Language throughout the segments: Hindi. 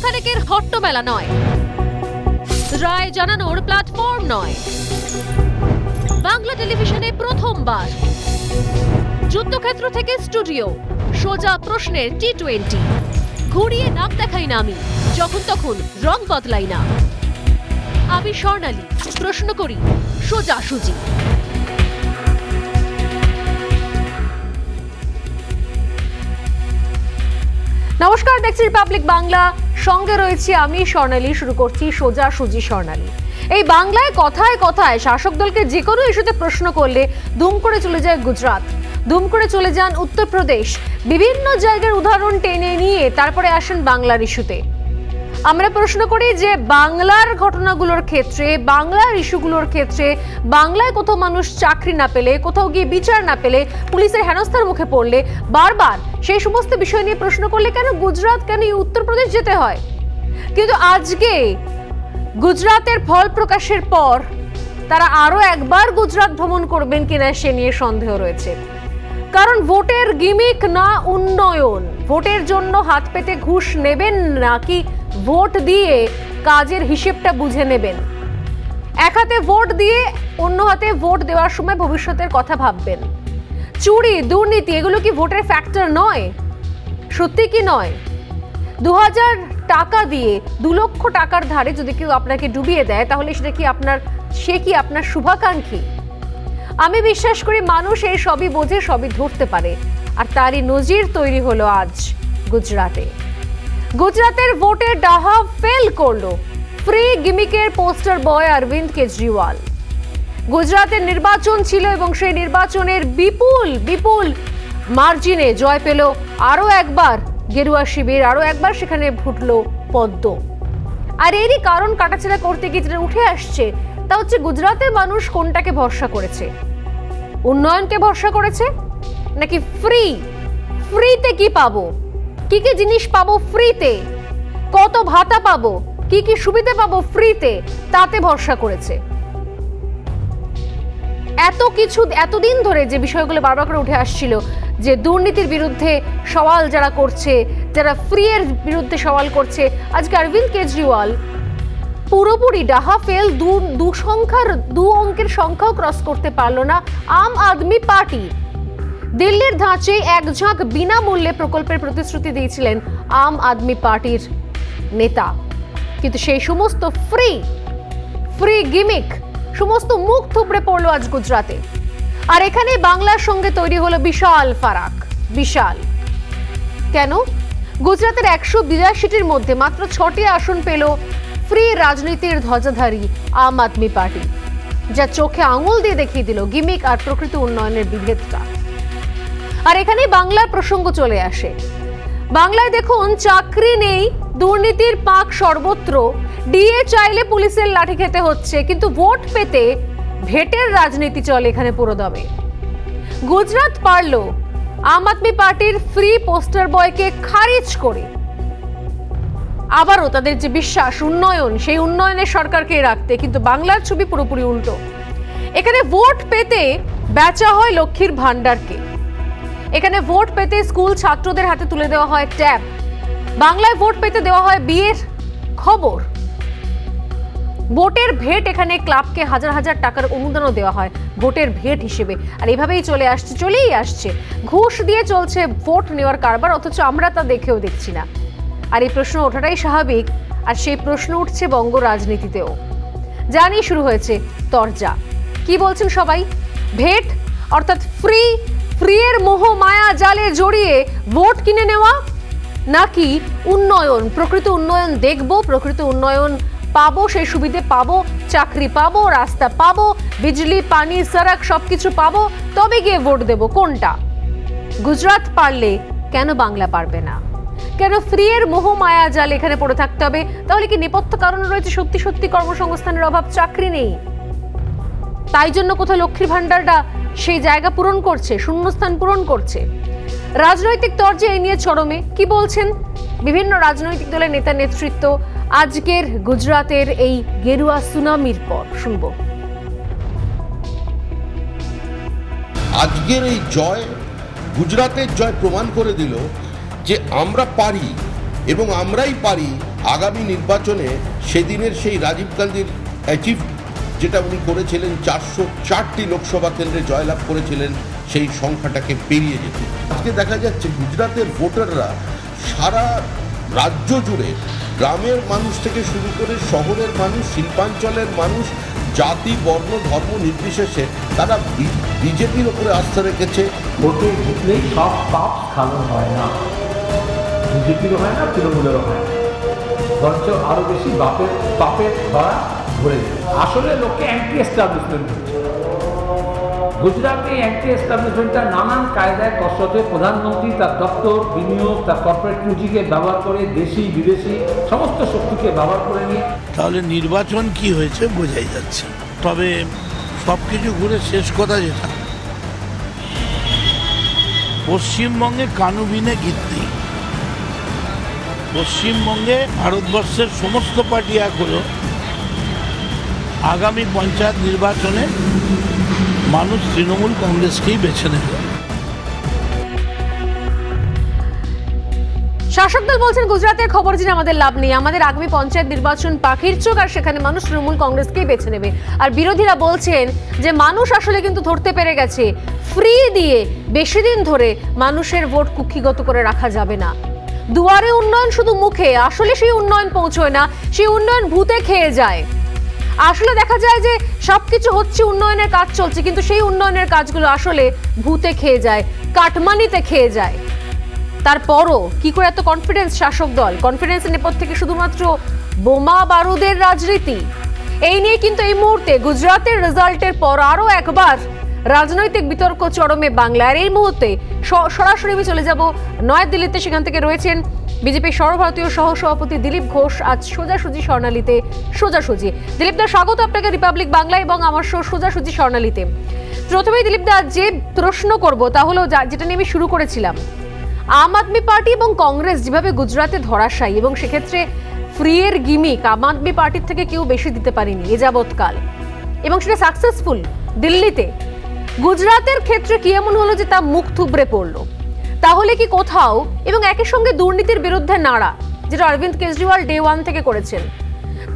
ঘণ্টাখানেকের হট্টমেলা নয়, রায় জানানোর প্ল্যাটফর্ম নয়, বাংলা টেলিভিশনে প্রথমবার যুদ্ধক্ষেত্র থেকে স্টুডিও, সোজা প্রশ্নের T20, ঘুরিয়ে নাক দেখাই না আমি, যখন তখন রং বদলাই না। আমি স্বর্ণালী, প্রশ্ন করি সোজাসুজি। নমস্কার, দেখছি রিপাবলিক বাংলা, সঙ্গে রয়েছি আমি স্বর্ণালী। শুরু করছি সোজাসুজি স্বর্ণালী। এই বাংলায় কথায় কথায় শাসক দলকে যে কোনো ইস্যুতে প্রশ্ন করলে দুম করে চলে যায় গুজরাট, দুম করে চলে যান উত্তরপ্রদেশ, বিভিন্ন জায়গার উদাহরণ টেনে নিয়ে তারপরে আসেন বাংলার ইস্যুতে। আমরা প্রশ্ন করি যে বাংলার ঘটনাগুলোর ক্ষেত্রে, বাংলার ইস্যুগুলোর ক্ষেত্রে বাংলায় কোথাও মানুষ চাকরি না পেলে, কোথাও গিয়ে বিচার না পেলে, পুলিশের হেনস্থার মুখে পড়লে, বারবার সেই সমস্ত বিষয় নিয়ে প্রশ্ন করলে কেন গুজরাট, কেন উত্তরপ্রদেশ যেতে হয়? কিন্তু আজকে গুজরাটের ফল প্রকাশের পর তারা আরো একবার গুজরাট ভ্রমণ করবেন কিনা সে নিয়ে সন্দেহ রয়েছে। কারণ ভোটের গিমিক না উন্নয়ন, ভোটের জন্য হাত পেতে ঘুষ নেবেন নাকি ভোট দিয়ে কাজের হিসেবটা বুঝে নেবেন? এক হাতে ভোট দিয়ে অন্য হাতে ভোট দেওয়ার সময় ভবিষ্যতের কথা ভাববেন। চুরি, দুর্নীতি এগুলো কি ভোটের ফ্যাক্টর নয়? সত্যি কি নয়? 2000 টাকা দিয়ে 2 লক্ষ টাকার ধারে যদি কেউ আপনাকে ডুবিয়ে দেয়, তাহলে সেটা কি আপনার শুভাকাঙ্ক্ষী? আমি বিশ্বাস করি মানুষ এই সবই বোঝে, সবই ধরতে পারে, আর তারই নজির তৈরি হলো আজ গুজরাটে। গুজরাটের ভোটের ডাহা ফেল করলো ফ্রি গিমিকের পোস্টার বয় অরবিন্দ কেজরিওয়াল। গুজরাটের নির্বাচন ছিল এবং সেই নির্বাচনের বিপুল মার্জিনে জয় পেল আরো একবার গেরুয়া শিবির, আরো একবার সেখানে ফুটলো পদ্ম। আর এরই কারণ কাটাছেড়া করতে গিয়ে যেটা উঠে আসছে তা হচ্ছে গুজরাটের মানুষ কোনটাকে ভরসা করেছে? উন্নয়নকে ভরসা করেছে নাকি ফ্রিতে কি পাবো, কি কি জিনিস পাবো ফ্রিতে, কত ভাতা পাবো, কি কি সুবিধা পাবো ফ্রিতে, তাতে ভরসা করেছে? এত কিছু এতদিন ধরে যে বিষয়গুলো বারবার করে উঠে আসছিল, যে দুর্নীতির বিরুদ্ধে সওয়াল যারা করছে, যারা ফ্রি এর বিরুদ্ধে সওয়াল করছে, আজকে অরবিন্দ কেজরিওয়াল পুরোপুরি ডাহা ফেল, দু অঙ্কের সংখ্যাও ক্রস করতে পারলো না আম আদমি পার্টি। দিল্লির ধাঁচে এক ঝাঁক বিনামূল্যে প্রকল্পের প্রতিশ্রুতি দিয়েছিলেন আম আদমি পার্টির নেতা, কিন্তু সেই সমস্ত ফ্রি গিমিক সমস্ত মুখ থুবড়ে পড়লো আজ গুজরাটে। আর এখানে বাংলার সঙ্গে তৈরি হলো বিশাল ফারাক, বিশাল। কেন? গুজরাটের 182টির মধ্যে মাত্র 6টি আসন পেল ফ্রি রাজনীতির ধ্বজাধারী আম আদমি পার্টি, যা চোখে আঙুল দিয়ে দেখিয়ে দিল গিমিক আর প্রকৃত উন্নয়নের বিভেদটা। আর এখানে বাংলার প্রসঙ্গ চলে আসে। বাংলায় দেখুন, চাকরি নেই, দুর্নীতির পাক সর্বত্র, ডিএ চাইলে পুলিশের লাঠি খেতে হচ্ছে, কিন্তু ভোট পেতে ভেটের রাজনীতি চলে এখানে পুরোদমে। গুজরাট পারল আম আদমি পার্টির ফ্রি পোস্টার বয়কে খারিজ করে আবারও তাদের যে বিশ্বাস উন্নয়ন, সেই উন্নয়নের সরকারকে রাখতে, কিন্তু বাংলার ছবি পুরোপুরি উল্টো। এখানে ভোট পেতে বেচা হয় লক্ষ্মীর ভান্ডারকে, এখানে ভোট পেতে স্কুল ছাত্রদের হাতে তুলে দেওয়া হয় ট্যাব, বাংলায় ভোট পেতে দেওয়া হয় বিয়ের খবর। ভোটের ভেট, এখানে ক্লাবকে হাজার হাজার টাকার অনুদানও দেওয়া হয় ভোটের ভেট হিসেবে। আর এভাবেই চলেই আসছে ঘুষ দিয়ে চলছে ভোট নেওয়ার কারবার, অথচ আমরা তা দেখেও দেখছি না। আর এই প্রশ্ন ওঠাটাই স্বাভাবিক, আর সেই প্রশ্ন উঠছে বঙ্গ রাজনীতিতেও। জানি শুরু হয়েছে তরজা। কি বলছেন সবাই? ভেট অর্থাৎ ফ্রি এর মোহ মায়া জালে জড়িয়ে ভোট কিনে নেওয়া, নাকি উন্নয়ন, প্রকৃত উন্নয়ন দেখবো, প্রকৃত উন্নয়ন পাবো, সেই সুবিধে পাবো, চাকরি পাবো, রাস্তা পাবো, বিজলি, পানি, সড়ক সবকিছু পাবো, তবে গিয়ে ভোট দেবো? কোনটা? গুজরাট পারলে কেন বাংলা পারবে না? কেন ফ্রি এর মোহ মায়া জাল এখানে পড়ে থাকতে হবে? তাহলে কি নেপথ্য কারণ রয়েছে সত্যি কর্মসংস্থানের অভাব, চাকরি নেই, তাই জন্য কোথাও লক্ষ্মীর ভান্ডারটা সেই জায়গা পূরণ করছে, শূন্যস্থান পূরণ করছে? রাজনৈতিক তরজে এই নিয়ে চরমে। কি বলছেন বিভিন্ন রাজনৈতিক দলের নেতা নেতৃত্ব আজকের গুজরাটের এই গেরুয়া সুনামির পর? শুনবো। আজকের এই জয়, গুজরাটের জয় প্রমাণ করে দিল যে আমরা পারি এবং আমরাই পারি আগামী নির্বাচনে সেদিনের সেই রাজীব গান্ধীর অ্যাচিভ যেটা উনি করেছিলেন 404টি লোকসভা কেন্দ্রে জয়লাভ করেছিলেন, সেই সংখ্যাটাকে পেরিয়ে যেতে। আজকে দেখা যাচ্ছে গুজরাটের ভোটাররা সারা রাজ্য জুড়ে গ্রামের মানুষ থেকে শুরু করে শহরের মানুষ, শিল্পাঞ্চলের মানুষ, জাতি, বর্ণ, ধর্ম নির্বিশেষে তারা বিজেপির ওপরে আস্থা রেখেছে। ভোটে জিতলেই সব পাপ স্খালন হয় না, বিজেপিরও হয় না, তৃণমূলেরও হয় না, বরঞ্চ আরো বেশি পাপের ধরা ধরে যায়। আসলে লোকে অ্যান্টি এস্টাবলিশমেন্ট হচ্ছে। গুজরাটে অ্যান্টি এস্টাবলিশমেন্টটা নানান কায়দায় কসরতে প্রধানমন্ত্রী তার দপ্তর, বিনিয়োগ, তার কর্পোরেট পুঁজিকে ব্যবহার করে দেশি বিদেশি সমস্ত শক্তিকে ব্যবহার করে নিয়ে তাহলে নির্বাচন কি হয়েছে বোঝাই যাচ্ছে। তবে সব কিছু ঘুরে শেষ কথা যেটা, পশ্চিমবঙ্গে কানুবিনে গীতি, পশ্চিমবঙ্গে ভারতবর্ষের সমস্ত পার্টি এক হলো, আগামী পঞ্চায়েত নির্বাচনে মানুষ তৃণমূল কংগ্রেসকেই বেছে নেবে। শাসক দল বলছেন গুজরাটের খবর জেনে আমাদের লাভ নেই, আমাদের আগামী পঞ্চায়েত নির্বাচন পাখির চোখ, আর সেখানে মানুষ তৃণমূল কংগ্রেসকেই বেছে নেবে। আর বিরোধীরা বলছেন যে মানুষ আসলে কিন্তু ধরতে পেরে গেছে, ফ্রি দিয়ে বেশি দিন ধরে মানুষের ভোট কুক্ষিগত করে রাখা যাবে না। দুয়ারে উন্নয়ন শুধু মুখে, আসলে সেই উন্নয়ন পৌঁছয় না, সেই উন্নয়ন ভূতে খেয়ে যায়। আসলে দেখা যায় যে সবকিছু হচ্ছে, উন্নয়নের কাজ চলছে, কিন্তু সেই উন্নয়নের কাজগুলো আসলে ভূতে খেয়ে যায়, কাটমানিতে খেয়ে যায়। তারপরও কি করে এত কনফিডেন্স শাসক দল? কনফিডেন্সের নেপথ্যে থেকে শুধুমাত্র বোমা বারুদের রাজনীতি? এই নিয়ে কিন্তু এই মুহূর্তে গুজরাটের রেজাল্টের পর আরো একবার রাজনৈতিক বিতর্ক চরমে বাংলার। এই মুহূর্তে সরাসরি আমি চলে যাব নয়াদিল্লিতে, সেখান থেকে রয়েছেন বিজেপির সর্বভারতীয় সহসভাপতি দিলীপ ঘোষ। আজ সোজাসুজি স্বর্ণালীতে সোজাসুজি। দিলীপ দা, স্বাগত আপনাকে রিপাবলিক বাংলা এবং আমার সোজাসুজি স্বর্ণালীতে। প্রথমেই দিলীপ দা, যে প্রশ্ন করব তা হলো যেটা নিয়ে আমি শুরু করেছিলাম, আম আদমি পার্টি এবং কংগ্রেস যেভাবে গুজরাটে ধরাশায়ী, এবং সেক্ষেত্রে ফ্রি এর গিমিক আম আদমি পার্টির থেকে কেউ বেশি দিতে পারেনি এ যাবৎকাল, এবং সেটা সাকসেসফুল দিল্লিতে। গুজরাটের ক্ষেত্রে কি এমন হলো যে তা মুখ থুবড়ে পড়লো? তাহলে কি কোথাও, এবং একই সঙ্গে দুর্নীতির বিরুদ্ধে নাড়া, যেটা অরবিন্দ কেজরিওয়াল ডে 1 থেকে করেছেন,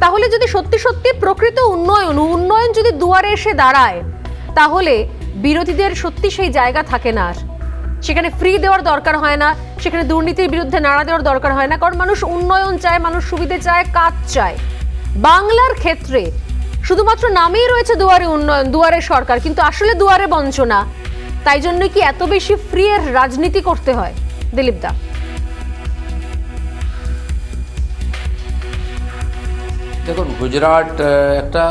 তাহলে যদি সত্যি সত্যি প্রকৃত উন্নয়ন যদি দুয়ারে এসে দাঁড়ায়, তাহলে বিরোধীদের সত্যি সেই জায়গা থাকে না আর। সেখানে ফ্রি দেওয়ার দরকার হয় না, সেখানে দুর্নীতির বিরুদ্ধে নাড়া দেওয়ার দরকার হয় না, কারণ মানুষ উন্নয়ন চায়, মানুষ সুবিধে চায়, কাজ চায়। বাংলার ক্ষেত্রে শুধুমাত্র নামেই রয়েছে দুয়ারে উন্নয়ন, দুয়ারে সরকার, কিন্তু আসলে দুয়ারে বঞ্চনা। তাই জন্য কি এত বেশি ফ্রি এর রাজনীতি করতে হয় দিলীপ দা? দেখুন, গুজরাট একটা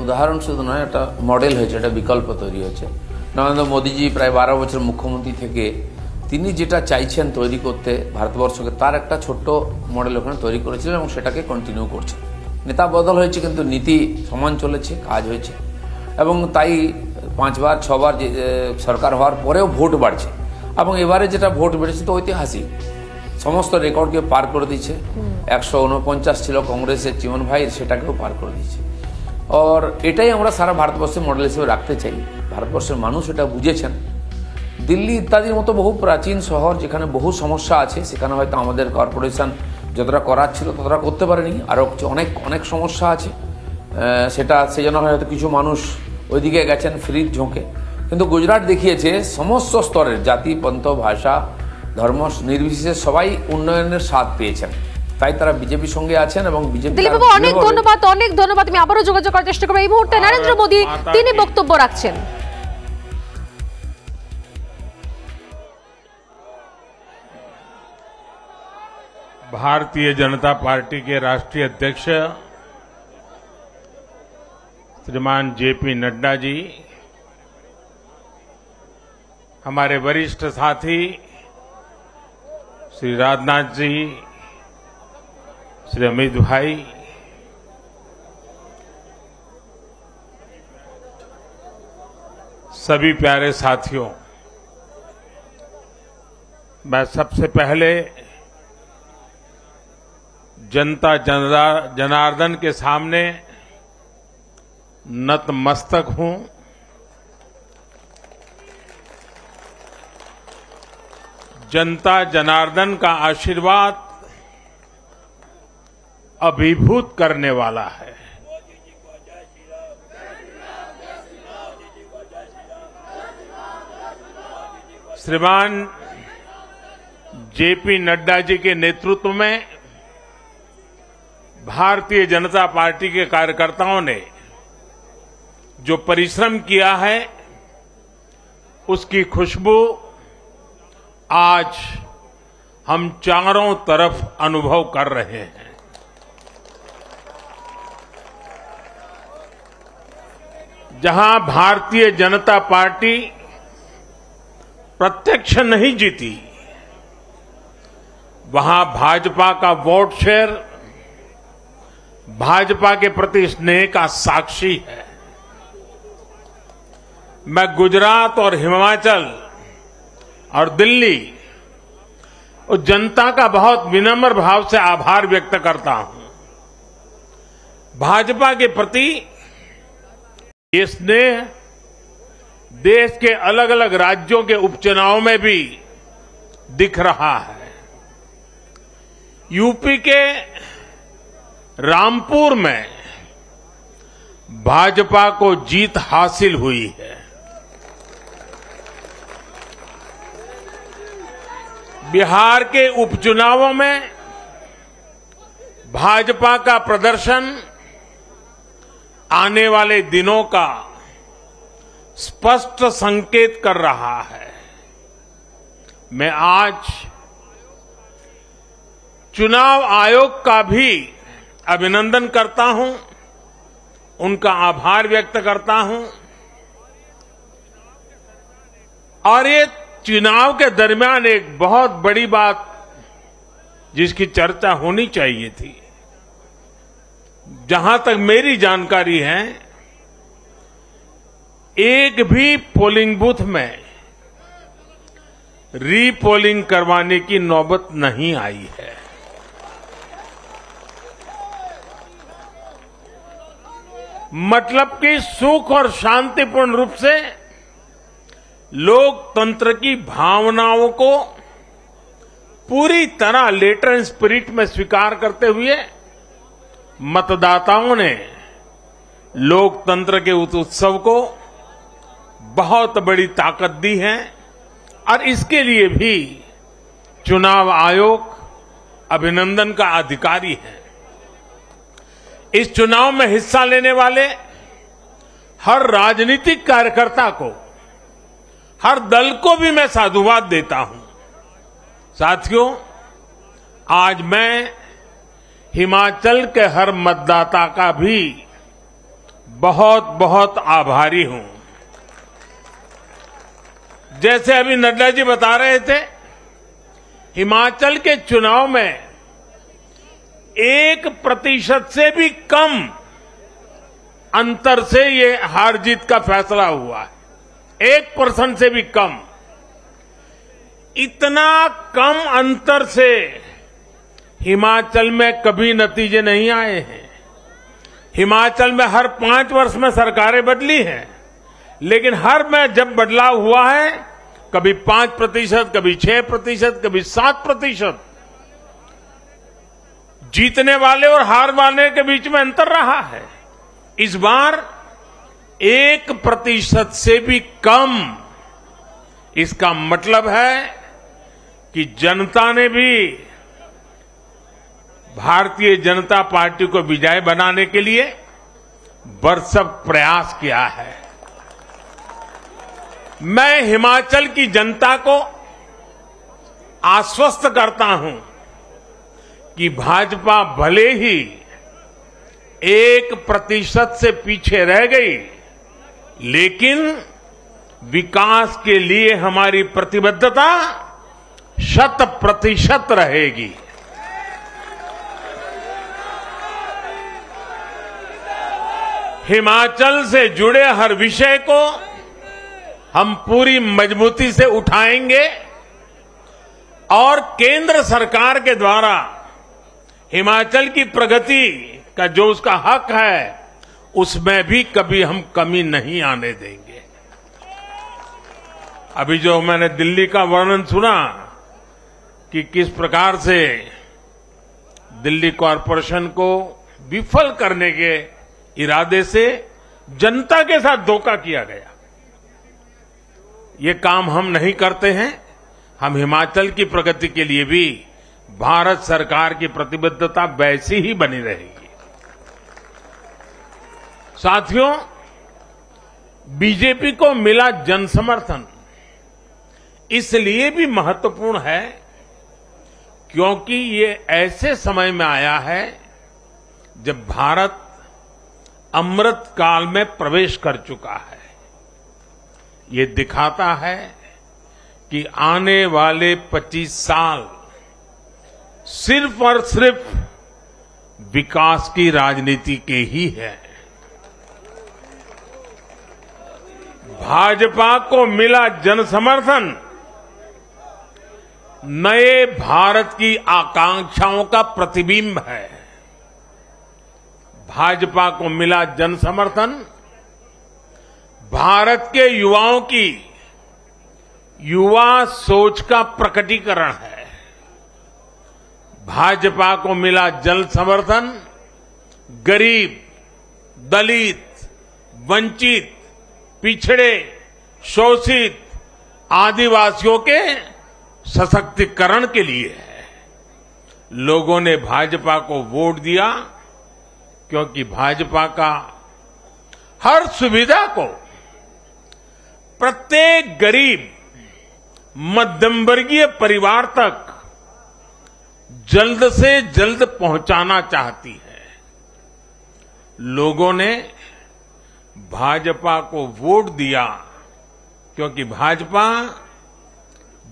উদাহরণ শুধু নয়, একটা মডেল হয়েছে, একটা বিকল্প তৈরি হয়েছে। নরেন্দ্র মোদীজি প্রায় 12 বছর মুখ্যমন্ত্রী থেকে তিনি যেটা চাইছেন তৈরি করতে ভারতবর্ষকে, তার একটা ছোট্ট মডেল ওখানে তৈরি করেছিলেন এবং সেটাকে কন্টিনিউ করছে। নেতা বদল হয়েছে কিন্তু নীতি সমান চলেছে, কাজ হয়েছে, এবং তাই 5 বার 6 বার সরকার হওয়ার পরেও ভোট বাড়ছে। এবং এবারে যেটা ভোট বেড়েছে তো ঐতিহাসিক, সমস্ত রেকর্ডকে পার করে দিচ্ছে। 149 ছিল কংগ্রেসের চিমন ভাইয়ের, সেটাকেও পার করে দিচ্ছে। আর এটাই আমরা সারা ভারতবর্ষের মডেল হিসেবে রাখতে চাই। ভারতবর্ষের মানুষ এটা বুঝেছেন। দিল্লি ইত্যাদির মতো বহু প্রাচীন শহর যেখানে বহু সমস্যা আছে, সেখানে হয়তো আমাদের কর্পোরেশন যতটা করার ছিল ততটা করতে পারেনি, আরও অনেক অনেক সমস্যা আছে। সেটা সেজন্য হয়তো কিছু মানুষ ওইদিকে গেছেন ফ্রির ঝোঁকে। কিন্তু গুজরাট দেখিয়েছে সমস্ত স্তরের জাতি, পন্থ, ভাষা, ধর্ম নির্বিশেষে সবাই উন্নয়নের স্বাদ পেয়েছেন। তাই তারা বিজেপির সঙ্গে আছেন এবং বিজেপি। দিলীপ বাবু, অনেক ধন্যবাদ, অনেক ধন্যবাদ। আমি আবারও যোগাযোগ করার চেষ্টা করব। এই মুহূর্তে নরেন্দ্র মোদী তিনি বক্তব্য রাখছেন। भारतीय जनता पार्टी के राष्ट्रीय अध्यक्ष श्रीमान जेपी नड्डा जी, हमारे वरिष्ठ साथी श्री राजनाथ जी, श्री अमित भाई, सभी प्यारे साथियों, मैं सबसे पहले जनता जनार्दन के सामने नतमस्तक हूं। जनता जनार्दन का आशीर्वाद अभिभूत करने वाला है। श्रीमान जेपी नड्डा जी के नेतृत्व में भारतीय जनता पार्टी के कार्यकर्ताओं ने जो परिश्रम किया है, उसकी खुशबू आज हम चारों तरफ अनुभव कर रहे हैं। जहां भारतीय जनता पार्टी प्रत्यक्ष नहीं जीती, वहां भाजपा का वोट शेयर भाजपा के प्रति स्नेह का साक्षी है। मैं गुजरात और हिमाचल और दिल्ली और जनता का बहुत विनम्र भाव से आभार व्यक्त करता हूं। भाजपा के प्रति ये स्नेह देश के अलग अलग राज्यों के उपचुनाव में भी दिख रहा है। यूपी के रामपुर में भाजपा को जीत हासिल हुई है। बिहार के उपचुनावों में भाजपा का प्रदर्शन आने वाले दिनों का स्पष्ट संकेत कर रहा है। मैं आज चुनाव आयोग का भी अभिनंदन करता हूं, उनका आभार व्यक्त करता हूं। और ये चुनाव के दरमियान एक बहुत बड़ी बात जिसकी चर्चा होनी चाहिए थी, जहां तक मेरी जानकारी है, एक भी पोलिंग बूथ में रीपोलिंग करवाने की नौबत नहीं आई है। मतलब कि सुख और शांतिपूर्ण रूप से लोकतंत्र की भावनाओं को पूरी तरह लेटर एंड स्पिरिट में स्वीकार करते हुए मतदाताओं ने लोकतंत्र के उस उत्सव को बहुत बड़ी ताकत दी है। और इसके लिए भी चुनाव आयोग अभिनंदन का अधिकारी है। इस चुनाव में हिस्सा लेने वाले हर राजनीतिक कार्यकर्ता को, हर दल को भी मैं साधुवाद देता हूं। साथियों, आज मैं हिमाचल के हर मतदाता का भी बहुत बहुत आभारी हूं। जैसे अभी नड्डा जी बता रहे थे, हिमाचल के चुनाव में 1% से भी कम अंतर से ये हार जीत का फैसला हुआ है। 1% से भी कम। इतना कम अंतर से हिमाचल में कभी नतीजे नहीं आए हैं। हिमाचल में हर 5 वर्ष में सरकारें बदली हैं, लेकिन हर में जब बदलाव हुआ है, कभी 5%, कभी 6%, कभी 7%, जीतने वाले और हार वाले के बीच में अंतर रहा है। इस बार 1% से भी कम। इसका मतलब है कि जनता ने भी भारतीय जनता पार्टी को विजयी बनाने के लिए भरसक प्रयास किया है। मैं हिमाचल की जनता को आश्वस्त करता हूं कि भाजपा भले ही 1% से पीछे रह गई, लेकिन विकास के लिए हमारी प्रतिबद्धता 100% रहेगी। हिमाचल से जुड़े हर विषय को हम पूरी मजबूती से उठाएंगे और केंद्र सरकार के द्वारा हिमाचल की प्रगति का जो उसका हक है, उसमें भी कभी हम कमी नहीं आने देंगे। अभी जो मैंने दिल्ली का वर्णन सुना कि किस प्रकार से दिल्ली कॉरपोरेशन को विफल करने के इरादे से जनता के साथ धोखा किया गया। ये काम हम नहीं करते हैं। हम हिमाचल की प्रगति के लिए भी भारत सरकार की प्रतिबद्धता वैसी ही बनी रहेगी। साथियों, बीजेपी को मिला जन समर्थन इसलिए भी महत्वपूर्ण है क्योंकि ये ऐसे समय में आया है जब भारत अमृत काल में प्रवेश कर चुका है। ये दिखाता है कि आने वाले 25 साल सिर्फ और सिर्फ विकास की राजनीति के ही है। भाजपा को मिला जन समर्थन नए भारत की आकांक्षाओं का प्रतिबिंब है। भाजपा को मिला जन समर्थन भारत के युवाओं की युवा सोच का प्रकटीकरण है। भाजपा को मिला जन समर्थन गरीब, दलित, वंचित, पिछड़े, शोषित, आदिवासियों के सशक्तिकरण के लिए है। लोगों ने भाजपा को वोट दिया क्योंकि भाजपा का हर सुविधा को प्रत्येक गरीब, मध्यम वर्गीय परिवार तक जल्द से जल्द पहुंचाना चाहती है। लोगों ने भाजपा को वोट दिया क्योंकि भाजपा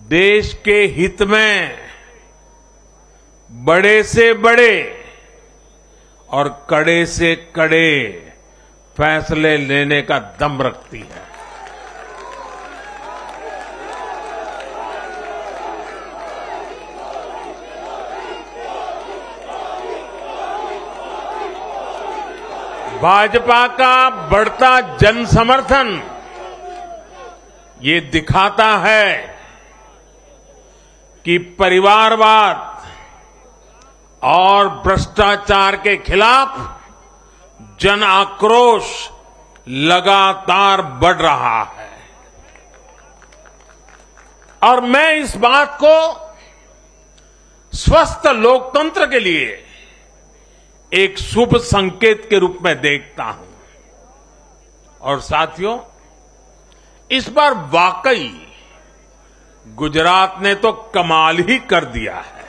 देश के हित में बड़े से बड़े और कड़े से कड़े फैसले लेने का दम रखती है। भाजपा का बढ़ता जन समर्थन ये दिखाता है कि परिवारवाद और भ्रष्टाचार के खिलाफ जन आक्रोश लगातार बढ़ रहा है। और मैं इस बात को स्वस्थ लोकतंत्र के लिए एक शुभ संकेत के रूप में देखता हूं। और साथियों, इस बार वाकई गुजरात ने तो कमाल ही कर दिया है।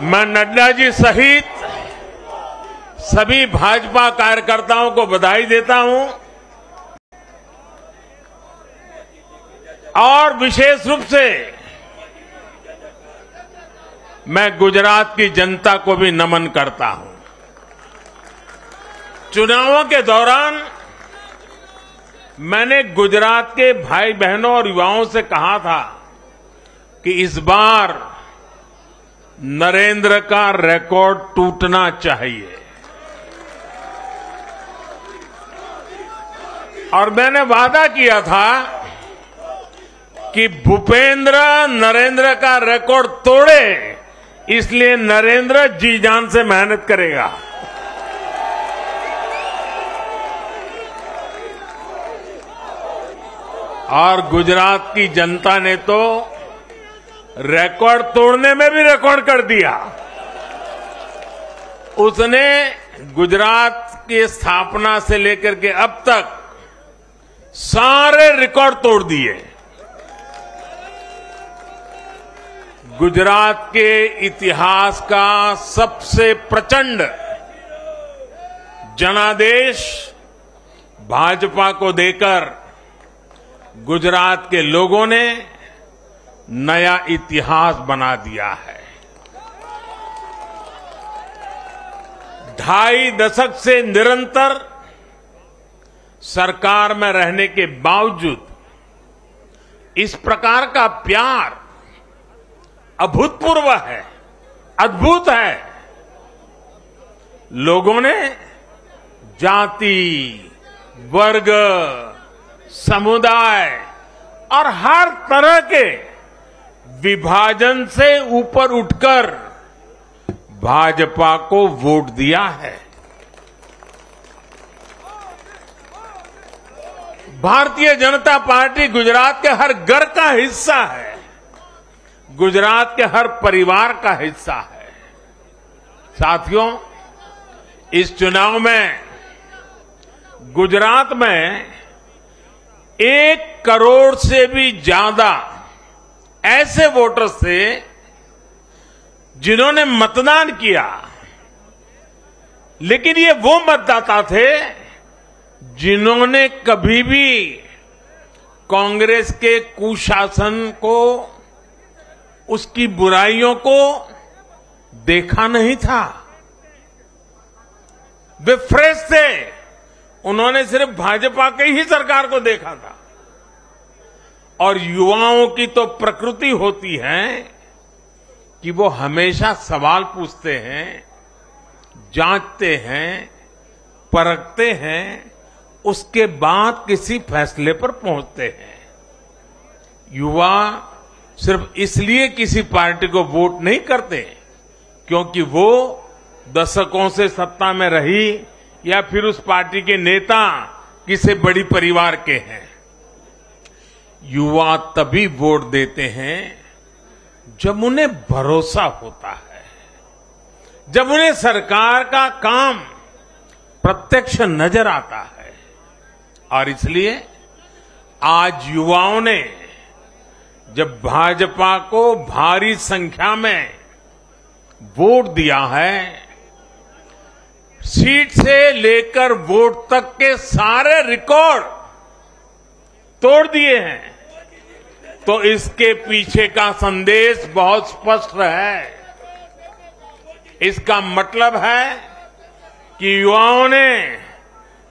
मैं नड्डा जी सहित सभी भाजपा कार्यकर्ताओं को बधाई देता हूं और विशेष रूप से मैं गुजरात की जनता को भी नमन करता हूं। चुनावों के दौरान मैंने गुजरात के भाई बहनों और युवाओं से कहा था कि इस बार नरेंद्र का रिकॉर्ड टूटना चाहिए। और मैंने वादा किया था कि भूपेंद्र नरेंद्र का रिकॉर्ड तोड़े, इसलिए नरेंद्र जी जान से मेहनत करेगा। और गुजरात की जनता ने तो रिकॉर्ड तोड़ने में भी रिकॉर्ड कर दिया। उसने गुजरात की स्थापना से लेकर के अब तक सारे रिकॉर्ड तोड़ दिए। गुजरात के इतिहास का सबसे प्रचंड जनादेश भाजपा को देकर गुजरात के लोगों ने नया इतिहास बना दिया है। 2.5 दशक से निरंतर सरकार में रहने के बावजूद इस प्रकार का प्यार अभूतपूर्व है, अद्भुत है। लोगों ने जाति, वर्ग, समुदाय और हर तरह के विभाजन से ऊपर उठकर भाजपा को वोट दिया है। भारतीय जनता पार्टी गुजरात के हर घर का हिस्सा है, गुजरात के हर परिवार का हिस्सा है। साथियों, इस चुनाव में गुजरात में 1 करोड़ से भी ज्यादा ऐसे वोटर्स थे जिन्होंने मतदान किया, लेकिन ये वो मतदाता थे जिन्होंने कभी भी कांग्रेस के कुशासन को, उसकी बुराइयों को देखा नहीं था। वे फ्रेश थे, उन्होंने सिर्फ भाजपा की ही सरकार को देखा था। और युवाओं की तो प्रकृति होती है कि वो हमेशा सवाल पूछते हैं, जांचते हैं, परखते हैं, उसके बाद किसी फैसले पर पहुंचते हैं। युवा सिर्फ इसलिए किसी पार्टी को वोट नहीं करते क्योंकि वो दशकों से सत्ता में रही या फिर उस पार्टी के नेता किसी बड़ी परिवार के हैं। युवा तभी वोट देते हैं जब उन्हें भरोसा होता है, जब उन्हें सरकार का काम प्रत्यक्ष नजर आता है। और इसलिए आज युवाओं ने जब भाजपा को भारी संख्या में वोट दिया है, सीट से लेकर वोट तक के सारे रिकॉर्ड तोड़ दिए हैं, तो इसके पीछे का संदेश बहुत स्पष्ट है। इसका मतलब है कि युवाओं ने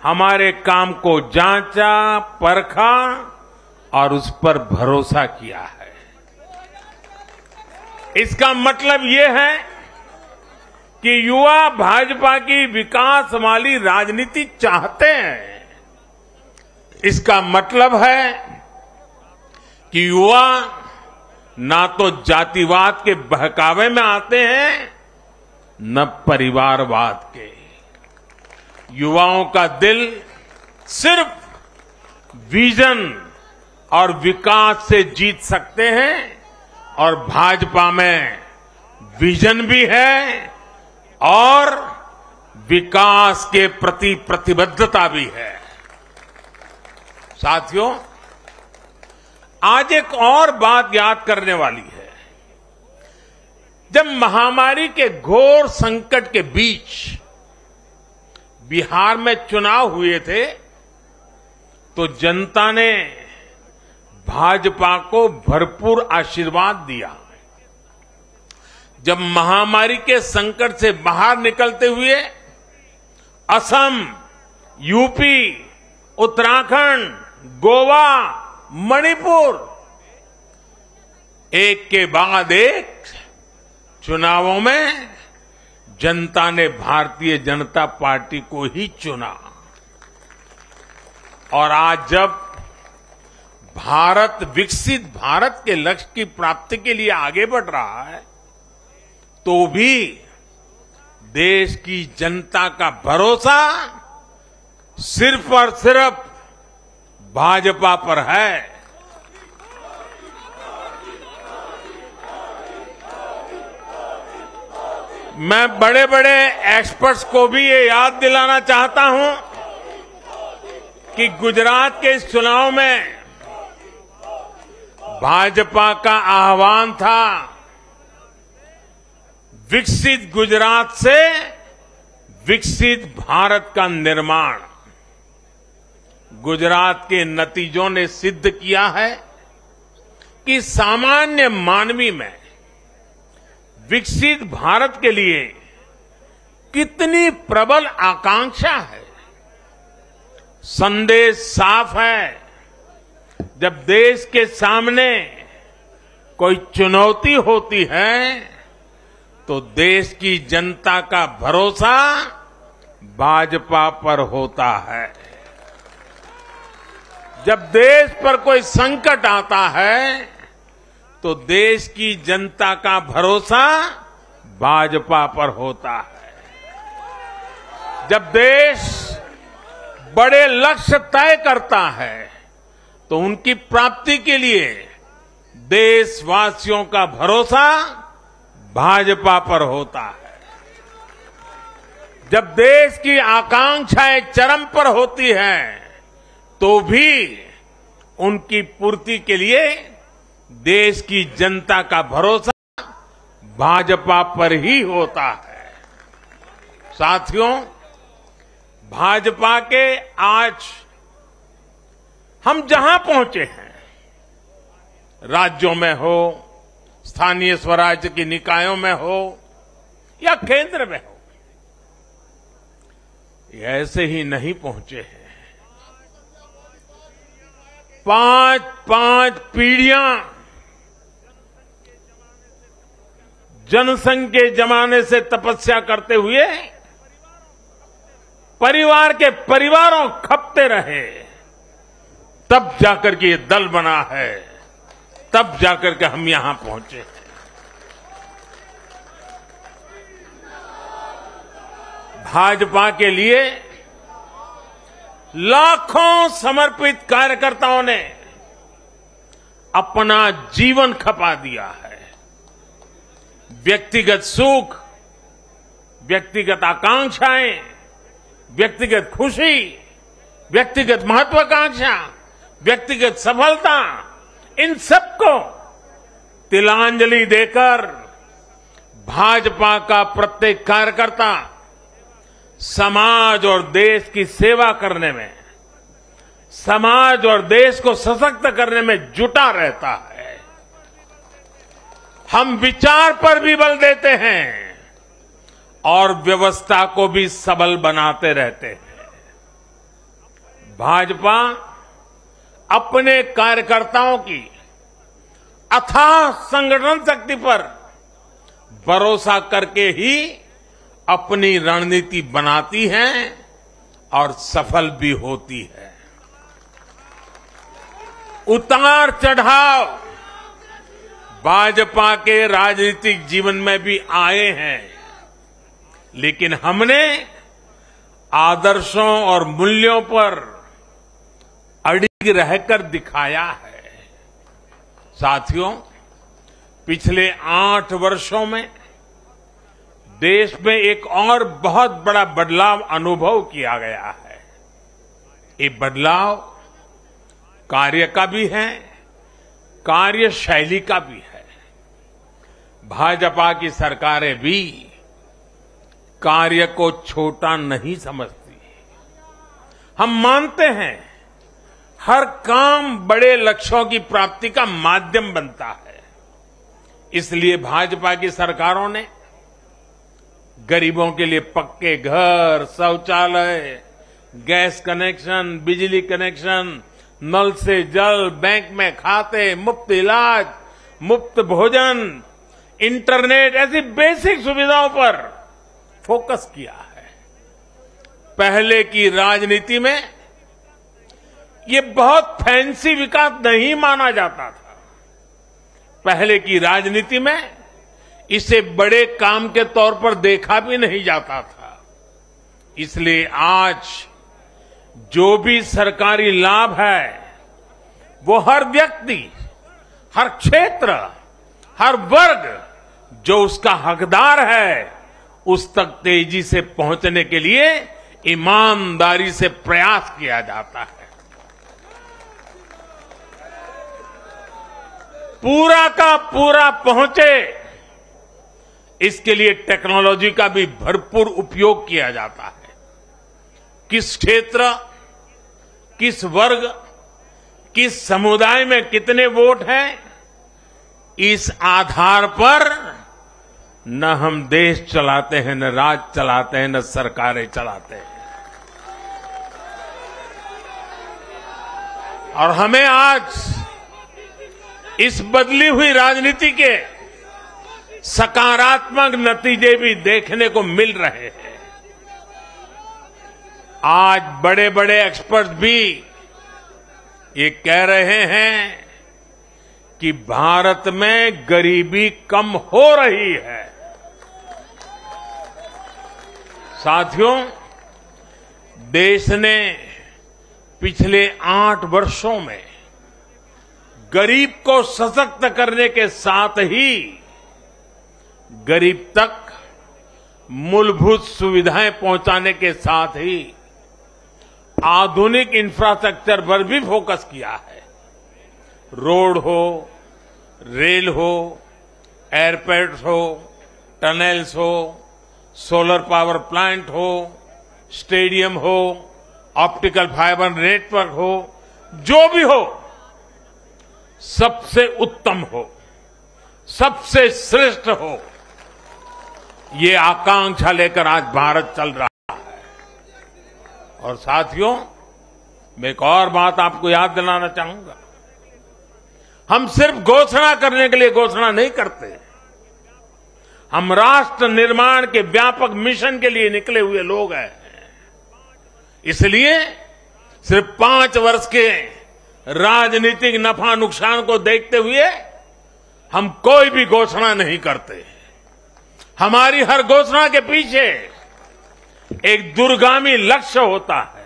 हमारे काम को जांचा, परखा और उस पर भरोसा किया है। इसका मतलब ये है कि युवा भाजपा की विकास वाली राजनीति चाहते हैं। इसका मतलब है कि युवा ना तो जातिवाद के बहकावे में आते हैं, न परिवारवाद के। युवाओं का दिल सिर्फ विजन और विकास से जीत सकते हैं, और भाजपा में विजन भी है और विकास के प्रति प्रतिबद्धता भी है। साथियों, आज एक और बात याद करने वाली है। जब महामारी के घोर संकट के बीच बिहार में चुनाव हुए थे, तो जनता ने भाजपा को भरपूर आशीर्वाद दिया। जब महामारी के संकट से बाहर निकलते हुए असम, यूपी, उत्तराखंड, गोवा, मणिपुर एक के बाद एक चुनावों में जनता ने भारतीय जनता पार्टी को ही चुना। और आज जब भारत विकसित भारत के लक्ष्य की प्राप्ति के लिए आगे बढ़ रहा है, तो भी देश की जनता का भरोसा सिर्फ और सिर्फ भाजपा पर है। मैं बड़े बड़े एक्सपर्ट्स को भी ये याद दिलाना चाहता हूं कि गुजरात के इस चुनाव में भाजपा का आह्वान था, विकसित गुजरात से विकसित भारत का निर्माण। गुजरात के नतीजों ने सिद्ध किया है कि सामान्य मानवी में विकसित भारत के लिए कितनी प्रबल आकांक्षा है। संदेश साफ है, जब देश के सामने कोई चुनौती होती है तो देश की जनता का भरोसा भाजपा पर होता है। जब देश पर कोई संकट आता है तो देश की जनता का भरोसा भाजपा पर होता है। जब देश बड़े लक्ष्य तय करता है तो उनकी प्राप्ति के लिए देशवासियों का भरोसा भाजपा पर होता है। जब देश की आकांक्षाएं चरम पर होती हैं तो भी उनकी पूर्ति के लिए देश की जनता का भरोसा भाजपा पर ही होता है। साथियों, भाजपा के आज हम जहां पहुंचे हैं, राज्यों में हो, स्थानीय स्वराज्य की निकायों में हो या केंद्र में हो, ये ऐसे ही नहीं पहुंचे हैं। 5 पीढ़ियां जनसंघ के जमाने से तपस्या करते हुए परिवार के परिवारों खपते रहे, तब जाकर के ये दल बना है, तब जाकर के हम यहां पहुंचे हैं। भाजपा के लिए लाखों समर्पित कार्यकर्ताओं ने अपना जीवन खपा दिया है। व्यक्तिगत सुख, व्यक्तिगत आकांक्षाएं, व्यक्तिगत खुशी, व्यक्तिगत महत्वाकांक्षा, व्यक्तिगत सफलता, इन सबको तिलांजलि देकर भाजपा का प्रत्येक कार्यकर्ता समाज और देश की सेवा करने में, समाज और देश को सशक्त करने में जुटा रहता है। हम विचार पर भी बल देते हैं और व्यवस्था को भी सबल बनाते रहते हैं। भाजपा अपने कार्यकर्ताओं की अथाह संगठन शक्ति पर भरोसा करके ही अपनी रणनीति बनाती है और सफल भी होती है। उतार चढ़ाव भाजपा के राजनीतिक जीवन में भी आए हैं, लेकिन हमने आदर्शों और मूल्यों पर अड़िग रहकर दिखाया है। साथियों, पिछले 8 वर्षों में देश में एक और बहुत बड़ा बदलाव अनुभव किया गया है। ये बदलाव कार्य का भी है, कार्यशैली का भी है। भाजपा की सरकारें भी कार्य को छोटा नहीं समझती। हम मानते हैं हर काम बड़े लक्ष्यों की प्राप्ति का माध्यम बनता है। इसलिए भाजपा की सरकारों ने गरीबों के लिए पक्के घर, शौचालय, गैस कनेक्शन, बिजली कनेक्शन, नल से जल, बैंक में खाते, मुफ्त इलाज, मुफ्त भोजन, इंटरनेट, ऐसी बेसिक सुविधाओं पर फोकस किया है। पहले की राजनीति में ये बहुत फैंसी विकास नहीं माना जाता था। पहले की राजनीति में इसे बड़े काम के तौर पर देखा भी नहीं जाता था। इसलिए आज जो भी सरकारी लाभ है वो हर व्यक्ति, हर क्षेत्र, हर वर्ग जो उसका हकदार है उस तक तेजी से पहुंचने के लिए ईमानदारी से प्रयास किया जाता है। पूरा का पूरा पहुंचे, इसके लिए टेक्नोलॉजी का भी भरपूर उपयोग किया जाता है। किस क्षेत्र, किस वर्ग, किस समुदाय में कितने वोट हैं, इस आधार पर न हम देश चलाते हैं, न राज चलाते हैं, न सरकारें चलाते हैं। और हमें आज इस बदली हुई राजनीति के सकारात्मक नतीजे भी देखने को मिल रहे हैं। आज बड़े बड़े एक्सपर्ट भी ये कह रहे हैं कि भारत में गरीबी कम हो रही है। साथियों, देश ने पिछले 8 वर्षों में गरीब को सशक्त करने के साथ ही गरीब तक मूलभूत सुविधाएं पहुंचाने के साथ ही आधुनिक इंफ्रास्ट्रक्चर पर भी फोकस किया है। रोड हो, रेल हो, एयरपोर्ट्स हो, टनल्स हो, सोलर पावर प्लांट हो, स्टेडियम हो, ऑप्टिकल फाइबर नेटवर्क हो, जो भी हो, सबसे उत्तम हो, सबसे श्रेष्ठ हो, ये आकांक्षा लेकर आज भारत चल रहा है। और साथियों, मैं एक और बात आपको याद दिलाना चाहूंगा। हम सिर्फ घोषणा करने के लिए घोषणा नहीं करते, हम राष्ट्र निर्माण के व्यापक मिशन के लिए निकले हुए लोग हैं। इसलिए सिर्फ 5 वर्ष के राजनीतिक नफा नुकसान को देखते हुए हम कोई भी घोषणा नहीं करते। हमारी हर घोषणा के पीछे एक दूरगामी लक्ष्य होता है,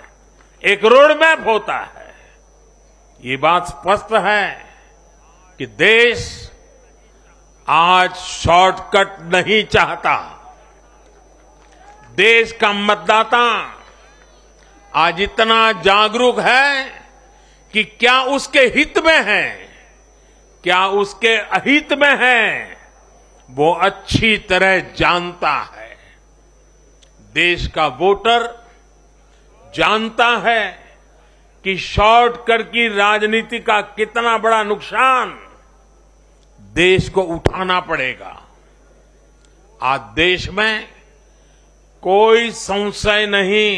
एक रोड मैप होता है। ये बात स्पष्ट है कि देश आज शॉर्टकट नहीं चाहता। देश का मतदाता आज इतना जागरूक है कि क्या उसके हित में है, क्या उसके अहित में है, वो अच्छी तरह जानता है। देश का वोटर जानता है कि शॉर्टकट की राजनीति का कितना बड़ा नुकसान देश को उठाना पड़ेगा। आज देश में कोई संशय नहीं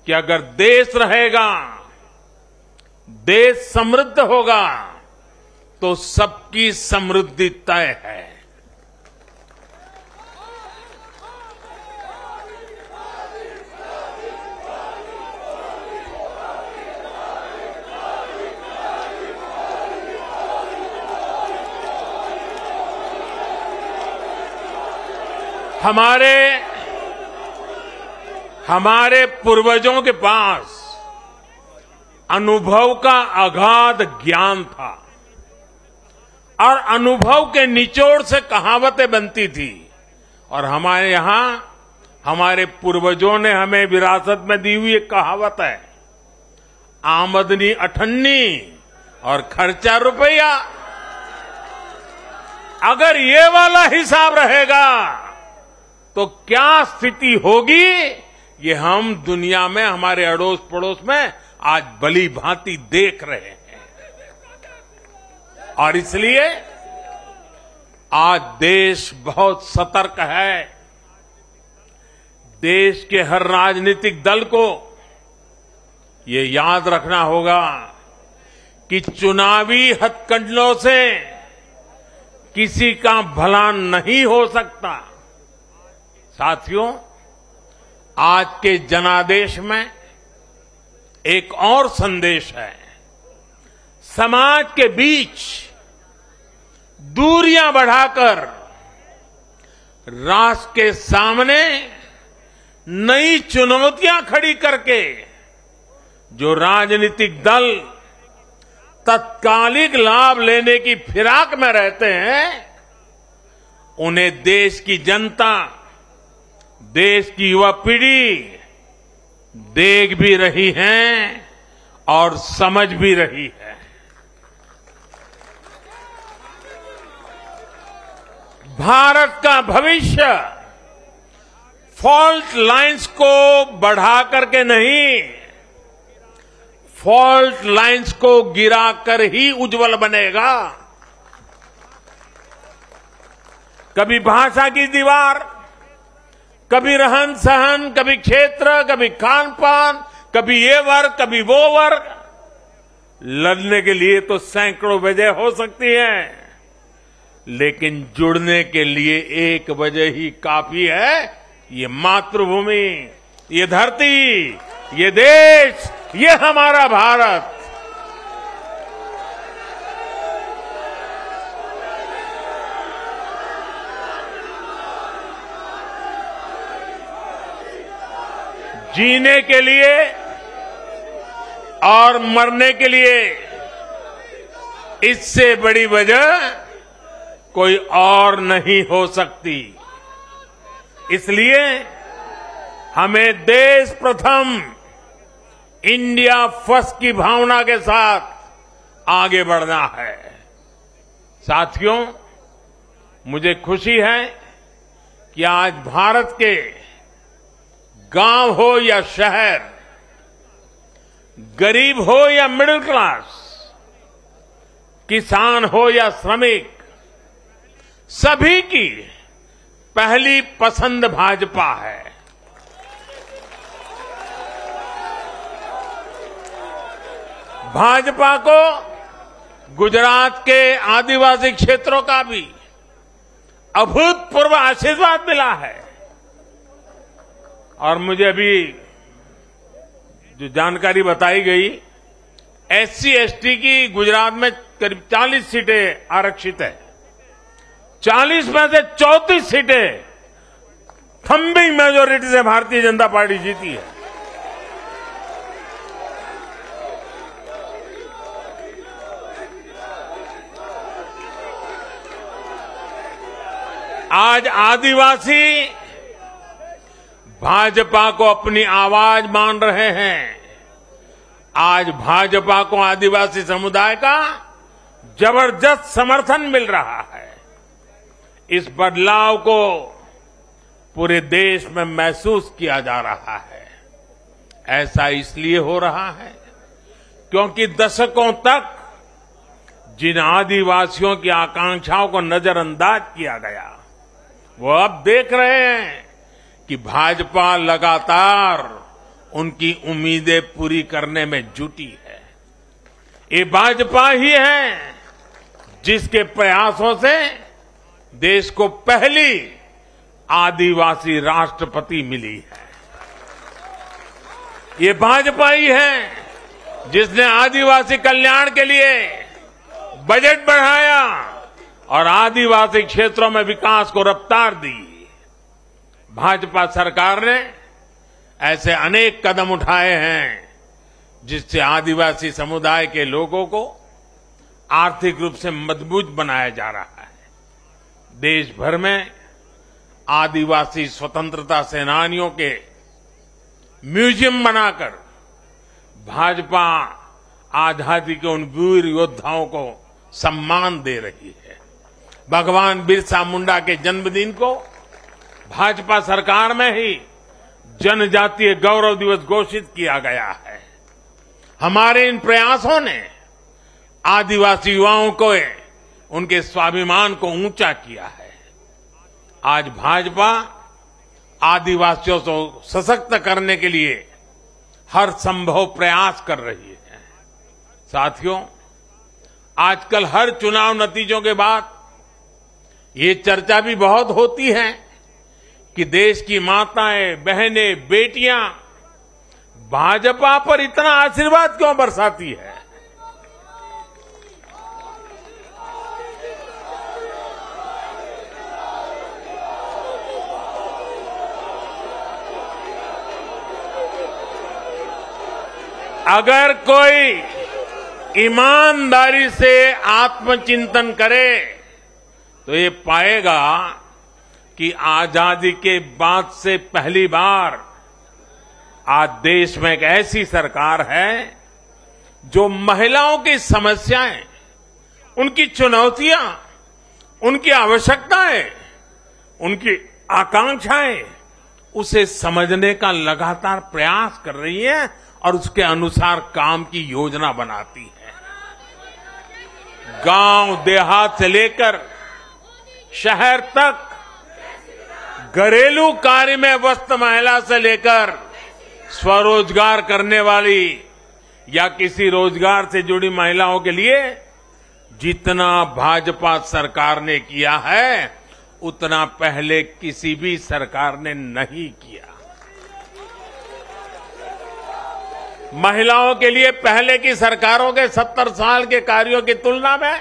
कि अगर देश रहेगा, देश समृद्ध होगा, तो सबकी समृद्धि तय है। हमारे पूर्वजों के पास अनुभव का अगाध ज्ञान था और अनुभव के निचोड़ से कहावतें बनती थी। और हमारे यहां हमारे पूर्वजों ने हमें विरासत में दी हुई एक कहावत है, आमदनी अठन्नी और खर्चा रुपया। अगर ये वाला हिसाब रहेगा तो क्या स्थिति होगी, ये हम दुनिया में हमारे अड़ोस पड़ोस में आज भली भांति देख रहे हैं। और इसलिए आज देश बहुत सतर्क है। देश के हर राजनीतिक दल को ये याद रखना होगा कि चुनावी हथकंडों से किसी का भला नहीं हो सकता। साथियों, आज के जनादेश में एक और संदेश है। समाज के बीच दूरियां बढ़ाकर राष्ट्र के सामने नई चुनौतियां खड़ी करके जो राजनीतिक दल तत्कालिक लाभ लेने की फिराक में रहते हैं, उन्हें देश की जनता, देश की युवा पीढ़ी देख भी रही है और समझ भी रही है। भारत का भविष्य फॉल्ट लाइंस को बढ़ा करके नहीं, फॉल्ट लाइंस को गिराकर ही उज्जवल बनेगा। कभी भाषा की दीवार, कभी रहन सहन, कभी क्षेत्र, कभी खान पान, कभी ये वर्ग, कभी वो वर्ग। लड़ने के लिए तो सैकड़ों वजह हो सकती हैं, लेकिन जुड़ने के लिए एक वजह ही काफी है, ये मातृभूमि, ये धरती, ये देश, ये हमारा भारत। जीने के लिए और मरने के लिए इससे बड़ी वजह कोई और नहीं हो सकती। इसलिए हमें देश प्रथम, इंडिया फर्स्ट की भावना के साथ आगे बढ़ना है। साथियों, मुझे खुशी है कि आज भारत के गांव हो या शहर, गरीब हो या मिडिल क्लास, किसान हो या श्रमिक, सभी की पहली पसंद भाजपा है। भाजपा को गुजरात के आदिवासी क्षेत्रों का भी अभूतपूर्व आशीर्वाद मिला है। और मुझे अभी जो जानकारी बताई गई, SC ST की गुजरात में करीब 40 सीटें आरक्षित है। 40 में से 34 सीटें थम्बिंग मेजोरिटी से भारतीय जनता पार्टी जीती है। आज आदिवासी भाजपा को अपनी आवाज मान रहे हैं। आज भाजपा को आदिवासी समुदाय का जबरदस्त समर्थन मिल रहा है। इस बदलाव को पूरे देश में महसूस किया जा रहा है। ऐसा इसलिए हो रहा है क्योंकि दशकों तक जिन आदिवासियों की आकांक्षाओं को नजरअंदाज किया गया, वो अब देख रहे हैं कि भाजपा लगातार उनकी उम्मीदें पूरी करने में जुटी है। ये भाजपा ही है जिसके प्रयासों से देश को पहली आदिवासी राष्ट्रपति मिली है। ये भाजपा ही है जिसने आदिवासी कल्याण के लिए बजट बढ़ाया और आदिवासी क्षेत्रों में विकास को रफ्तार दी। भाजपा सरकार ने ऐसे अनेक कदम उठाए हैं जिससे आदिवासी समुदाय के लोगों को आर्थिक रूप से मजबूत बनाया जा रहा है। देश भर में आदिवासी स्वतंत्रता सेनानियों के म्यूजियम बनाकर भाजपा आजादी के उन वीर योद्धाओं को सम्मान दे रही है। भगवान बिरसा मुंडा के जन्मदिन को भाजपा सरकार में ही जनजातीय गौरव दिवस घोषित किया गया है। हमारे इन प्रयासों ने आदिवासी युवाओं को उनके स्वाभिमान को ऊंचा किया है। आज भाजपा आदिवासियों को सशक्त करने के लिए हर संभव प्रयास कर रही है। साथियों, आजकल हर चुनाव नतीजों के बाद ये चर्चा भी बहुत होती है कि देश की माताएं, बहनें, बेटियां भाजपा पर इतना आशीर्वाद क्यों बरसाती है। अगर कोई ईमानदारी से आत्मचिंतन करे तो ये पाएगा कि आजादी के बाद से पहली बार आज देश में एक ऐसी सरकार है जो महिलाओं की समस्याएं, उनकी चुनौतियां, उनकी आवश्यकताएं, उनकी आकांक्षाएं, उसे समझने का लगातार प्रयास कर रही है और उसके अनुसार काम की योजना बनाती है। गांव देहात से लेकर शहर तक, घरेलू कार्य में व्यस्त महिला से लेकर स्वरोजगार करने वाली या किसी रोजगार से जुड़ी महिलाओं के लिए जितना भाजपा सरकार ने किया है उतना पहले किसी भी सरकार ने नहीं किया। महिलाओं के लिए पहले की सरकारों के 70 साल के कार्यों की तुलना में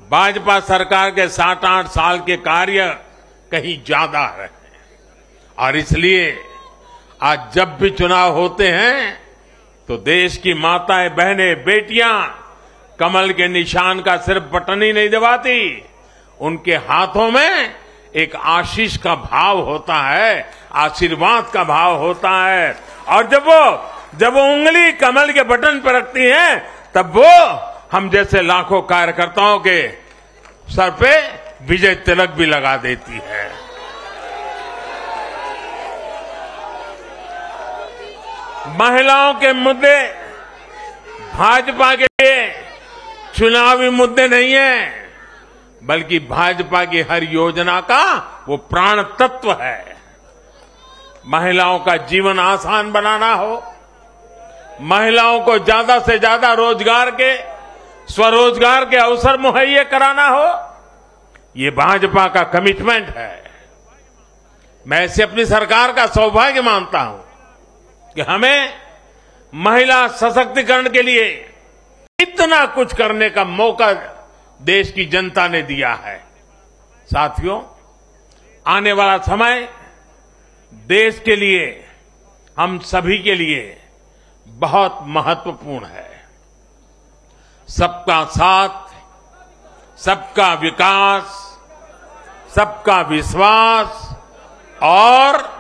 भाजपा सरकार के 7-8 साल के कार्य कहीं ज्यादा रहे और इसलिए आज जब भी चुनाव होते हैं तो देश की माताएं, बहनें, बेटियां कमल के निशान का सिर्फ बटन ही नहीं दबाती, उनके हाथों में एक आशीष का भाव होता है, आशीर्वाद का भाव होता है। और जब वो उंगली कमल के बटन पर रखती हैं, तब वो हम जैसे लाखों कार्यकर्ताओं के सर पे विजय तिलक भी लगा देती है। महिलाओं के मुद्दे भाजपा के लिए चुनावी मुद्दे नहीं है, बल्कि भाजपा की हर योजना का वो प्राण तत्व है। महिलाओं का जीवन आसान बनाना हो, महिलाओं को ज्यादा से ज्यादा रोजगार के, स्वरोजगार के अवसर मुहैया कराना हो, ये भाजपा का कमिटमेंट है। मैं इसे अपनी सरकार का सौभाग्य मानता हूं कि हमें महिला सशक्तिकरण के लिए इतना कुछ करने का मौका देश की जनता ने दिया है। साथियों, आने वाला समय देश के लिए, हम सभी के लिए बहुत महत्वपूर्ण है। सबका साथ, सबका विकास, सबका विश्वास और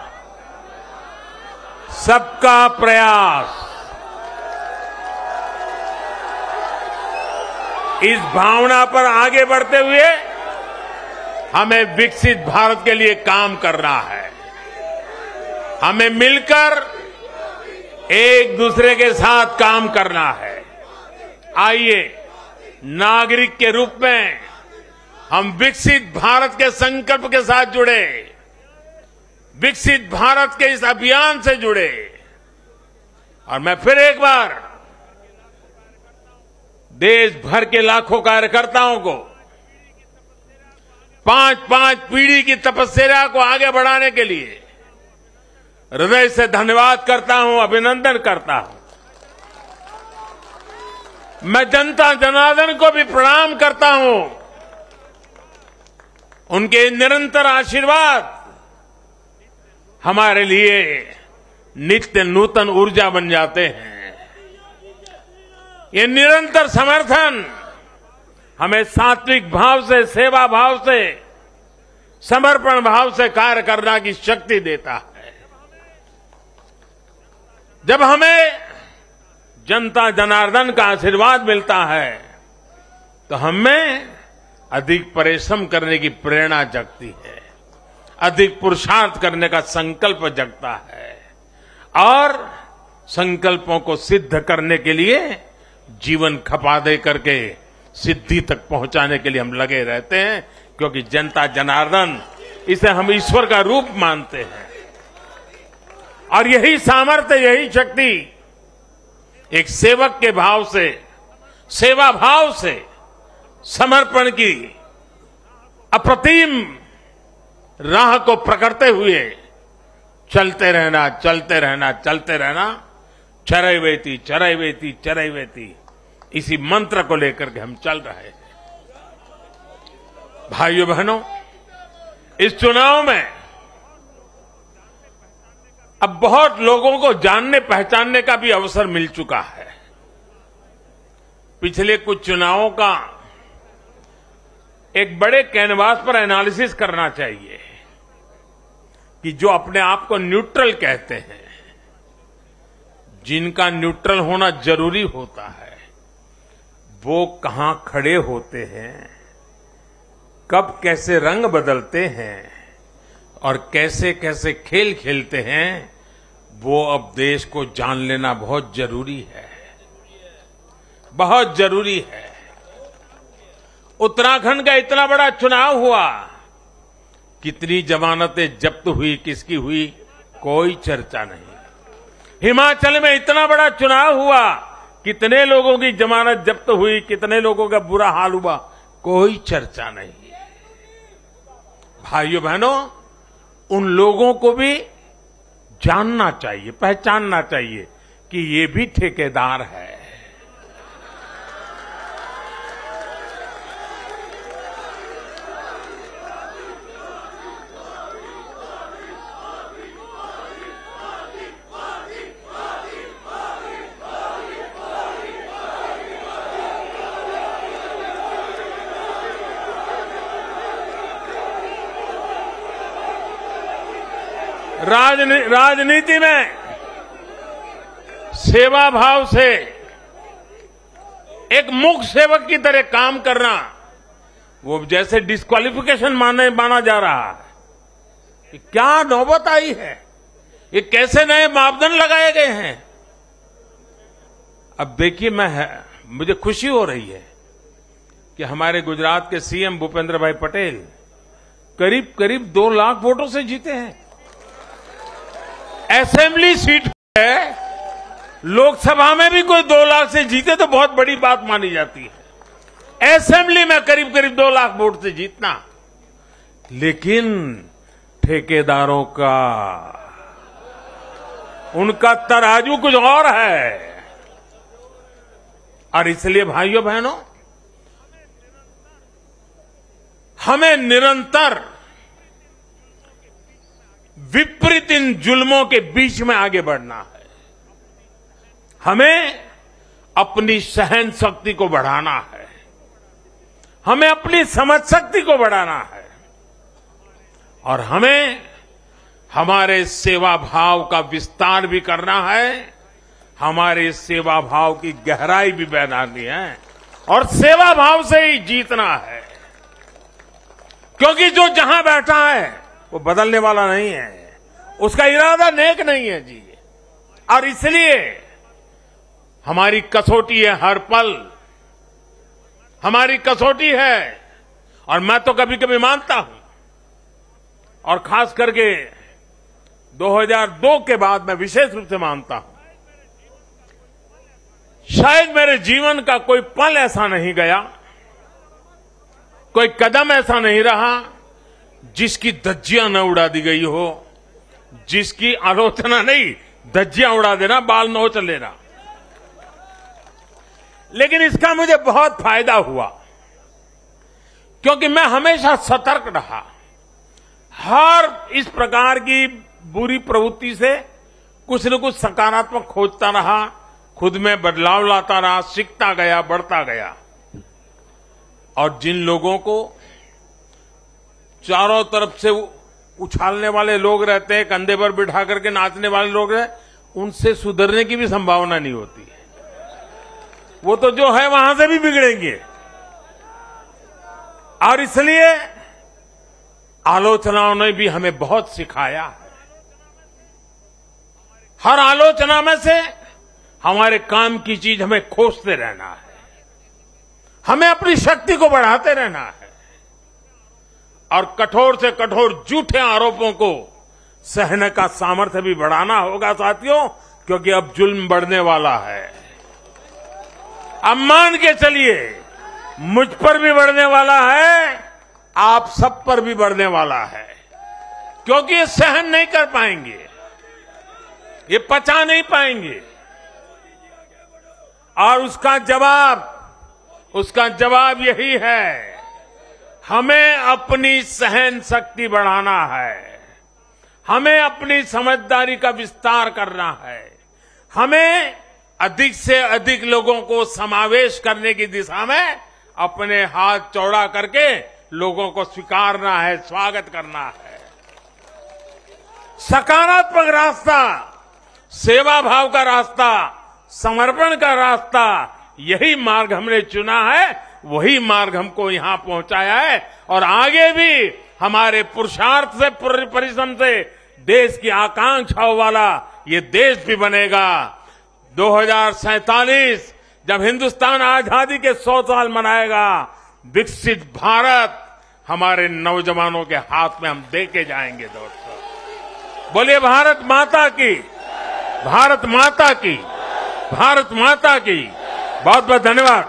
सबका प्रयास, इस भावना पर आगे बढ़ते हुए हमें विकसित भारत के लिए काम करना है। हमें मिलकर एक दूसरे के साथ काम करना है। आइए, नागरिक के रूप में हम विकसित भारत के संकल्प के साथ जुड़े, विकसित भारत के इस अभियान से जुड़े। और मैं फिर एक बार देश भर के लाखों कार्यकर्ताओं को 5-5 पीढ़ी की तपस्या को आगे बढ़ाने के लिए हृदय से धन्यवाद करता हूं, अभिनंदन करता हूं। मैं जनता जनार्दन को भी प्रणाम करता हूं। उनके निरंतर आशीर्वाद हमारे लिए नित्य नूतन ऊर्जा बन जाते हैं। ये निरंतर समर्थन हमें सात्विक भाव से, सेवा भाव से, समर्पण भाव से कार्य करने की शक्ति देता है। जब हमें जनता जनार्दन का आशीर्वाद मिलता है तो हमें अधिक परिश्रम करने की प्रेरणा जगती है, अधिक पुरुषार्थ करने का संकल्प जगता है और संकल्पों को सिद्ध करने के लिए जीवन खपा दे करके सिद्धि तक पहुंचाने के लिए हम लगे रहते हैं, क्योंकि जनता जनार्दन, इसे हम ईश्वर का रूप मानते हैं। और यही सामर्थ्य, यही शक्ति एक सेवक के भाव से, सेवा भाव से, समर्पण की अप्रतिम राह को पकड़ते हुए चलते रहना, चलते रहना, चलते रहना, चरैवेति चरैवेति चरैवेति, इसी मंत्र को लेकर के हम चल रहे हैं। भाइयों बहनों, इस चुनाव में अब बहुत लोगों को जानने पहचानने का भी अवसर मिल चुका है। पिछले कुछ चुनावों का एक बड़े कैनवास पर एनालिसिस करना चाहिए कि जो अपने आप को न्यूट्रल कहते हैं, जिनका न्यूट्रल होना जरूरी होता है, वो कहां खड़े होते हैं, कब कैसे रंग बदलते हैं और कैसे कैसे खेल खेलते हैं, वो अब देश को जान लेना बहुत जरूरी है, बहुत जरूरी है। उत्तराखंड का इतना बड़ा चुनाव हुआ, कितनी जमानतें जब्त हुई, किसकी हुई, कोई चर्चा नहीं। हिमाचल में इतना बड़ा चुनाव हुआ, कितने लोगों की जमानत जब्त हुई, कितने लोगों का बुरा हाल हुआ, कोई चर्चा नहीं। भाइयों बहनों, उन लोगों को भी जानना चाहिए, पहचानना चाहिए कि ये भी ठेकेदार है। राजनीति में सेवा भाव से एक मुख्य सेवक की तरह काम करना वो जैसे डिस्क्वालिफिकेशन माना जा रहा है। ये क्या नौबत आई है? ये कैसे नए मापदंड लगाए गए हैं? अब देखिए, मुझे खुशी हो रही है कि हमारे गुजरात के सीएम भूपेंद्र भाई पटेल करीब करीब 2 लाख वोटों से जीते हैं। असेंबली सीट है, लोकसभा में भी कोई 2 लाख से जीते तो बहुत बड़ी बात मानी जाती है। असेंबली में करीब करीब 2 लाख वोट से जीतना, लेकिन ठेकेदारों का, उनका तराजू कुछ और है। और इसलिए भाइयों बहनों, हमें निरंतर विपरीत इन जुल्मों के बीच में आगे बढ़ना है। हमें अपनी सहन शक्ति को बढ़ाना है, हमें अपनी समझ शक्ति को बढ़ाना है, और हमें हमारे सेवा भाव का विस्तार भी करना है, हमारे सेवा भाव की गहराई भी बढ़ानी है, और सेवा भाव से ही जीतना है। क्योंकि जो जहां बैठा है वो बदलने वाला नहीं है, उसका इरादा नेक नहीं है जी। और इसलिए हमारी कसौटी है, हर पल हमारी कसौटी है। और मैं तो कभी कभी मानता हूं, और खास करके 2002 के बाद मैं विशेष रूप से मानता हूं, शायद मेरे जीवन का कोई पल ऐसा नहीं गया, कोई कदम ऐसा नहीं रहा जिसकी धज्जियां न उड़ा दी गई हो, जिसकी आलोचना नहीं, धज्जियां उड़ा देना, बाल नोच लेना। लेकिन इसका मुझे बहुत फायदा हुआ, क्योंकि मैं हमेशा सतर्क रहा। हर इस प्रकार की बुरी प्रवृत्ति से कुछ न कुछ सकारात्मक खोजता रहा, खुद में बदलाव लाता रहा, सीखता गया, बढ़ता गया। और जिन लोगों को चारों तरफ से उछालने वाले लोग रहते हैं, कंधे पर बिठा करके नाचने वाले लोग रहते, उनसे सुधरने की भी संभावना नहीं होती है। वो तो जो है वहां से भी बिगड़ेंगे। और इसलिए आलोचनाओं ने भी हमें बहुत सिखाया है। हर आलोचना में से हमारे काम की चीज हमें खोजते रहना है, हमें अपनी शक्ति को बढ़ाते रहना है, और कठोर से कठोर झूठे आरोपों को सहने का सामर्थ्य भी बढ़ाना होगा साथियों, क्योंकि अब जुल्म बढ़ने वाला है। अब मान के चलिए, मुझ पर भी बढ़ने वाला है, आप सब पर भी बढ़ने वाला है, क्योंकि ये सहन नहीं कर पाएंगे, ये पचा नहीं पाएंगे। और उसका जवाब यही है, हमें अपनी सहन शक्ति बढ़ाना है, हमें अपनी समझदारी का विस्तार करना है, हमें अधिक से अधिक लोगों को समावेश करने की दिशा में अपने हाथ चौड़ा करके लोगों को स्वीकारना है, स्वागत करना है। सकारात्मक रास्ता, सेवा भाव का रास्ता, समर्पण का रास्ता, यही मार्ग हमने चुना है, वही मार्ग हमको यहां पहुंचाया है। और आगे भी हमारे पुरुषार्थ से, परिश्रम से देश की आकांक्षाओं वाला ये देश भी बनेगा। 2047 जब हिंदुस्तान आजादी के 100 साल मनाएगा, विकसित भारत हमारे नौजवानों के हाथ में हम देके जाएंगे। दोस्तों बोलिए भारत माता की, भारत माता की, भारत माता की। बहुत बहुत धन्यवाद।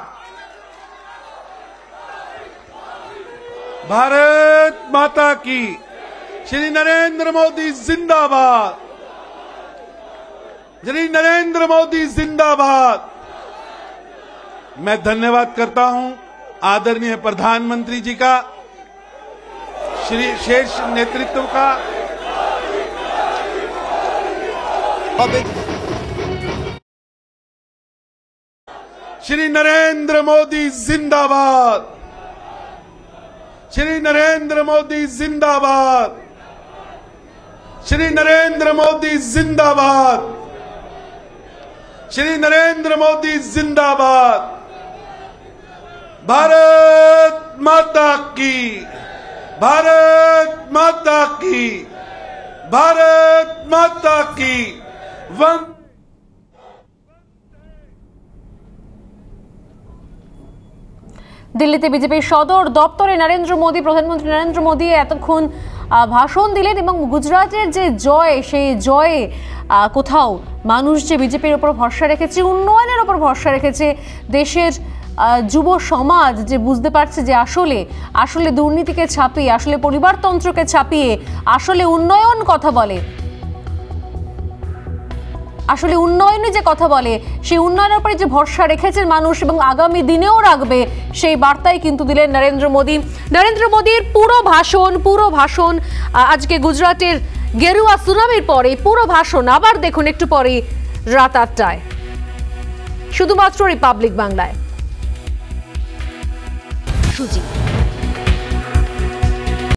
भारत माता की। श्री नरेंद्र मोदी जिंदाबाद, श्री नरेंद्र मोदी जिंदाबाद। मैं धन्यवाद करता हूं आदरणीय प्रधानमंत्री जी का, श्री शेष नेतृत्व का। श्री नरेंद्र मोदी जिंदाबाद, श्री नरेंद्र मोदी जिंदाबाद, श्री नरेंद्र मोदी जिंदाबाद, श्री नरेंद्र मोदी जिंदाबाद। भारत माता की, भारत माता की, भारत माता की। দিল্লিতে বিজেপির সদর দপ্তরে প্রধানমন্ত্রী নরেন্দ্র মোদী এতক্ষণ ভাষণ দিলেন এবং গুজরাটের যে জয়, সেই জয়ে কোথাও মানুষ যে বিজেপির উপর ভরসা রেখেছে, উন্নয়নের উপর ভরসা রেখেছে, দেশের যুব সমাজ যে বুঝতে পারছে যে আসলে দুর্নীতিকে ছাপিয়ে, আসলে পরিবারতন্ত্রকে ছাপিয়ে আসলে উন্নয়ন কথা বলে, আসলে উন্নয়নে যে কথা বলে, সেই উন্নয়নের উপরে যে ভরসা রেখেছেন মানুষ এবং আগামী দিনেও রাখবে, সেই বার্তাই কিন্তু দিলেন নরেন্দ্র মোদী। নরেন্দ্র মোদীর পুরো ভাষণ আজকে গুজরাটের গেরুয়া সুনামির পরে পুরো ভাষণ আবার দেখুন একটু পরে রাত ৮টায়, শুধুমাত্র রিপাবলিক বাংলায়। সুজি।